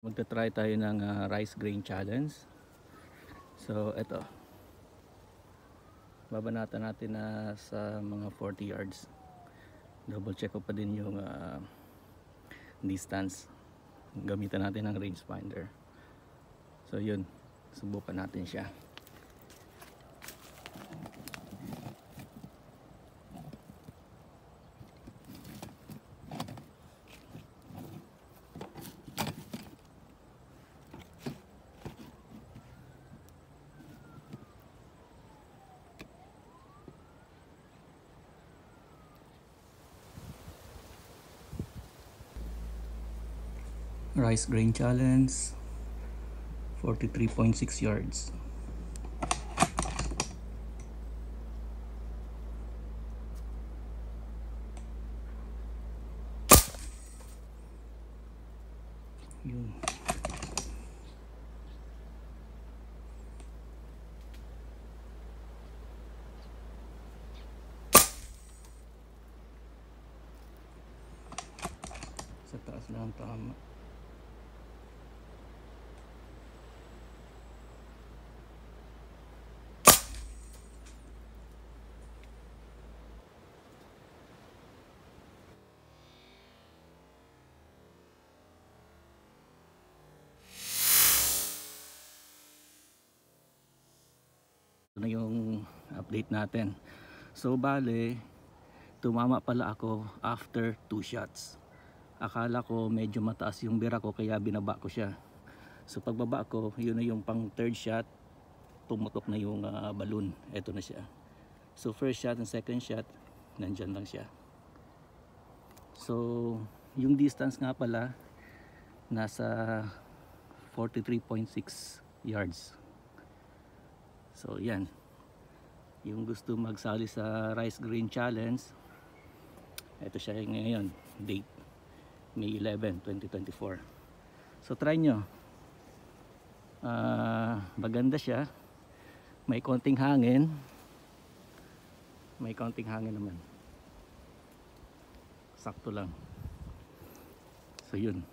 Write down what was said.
Magta-try tayo ng rice grain challenge. So eto, babanatan natin na sa mga 40 yards. Double check ko pa din yung distance. Gamitan natin ng rangefinder. So yun, subukan natin siya. Rice grain challenge, 43.6 yards. Yun. Sa taas lang tama. Ito na yung update natin. So bale, tumama pala ako after 2 shots. Akala ko medyo mataas yung bira ko kaya binaba ko siya. So pagbaba ko, yun na yung pang third shot, tumutok na yung balloon. Ito na siya. So first shot and second shot, nandyan lang siya. So yung distance nga pala, nasa 43.6 yards. So yan, yung gusto magsali sa rice grain challenge, ito siya ngayon, date May 11, 2024. So try nyo. Maganda siya, may konting hangin, naman, sakto lang. So yun.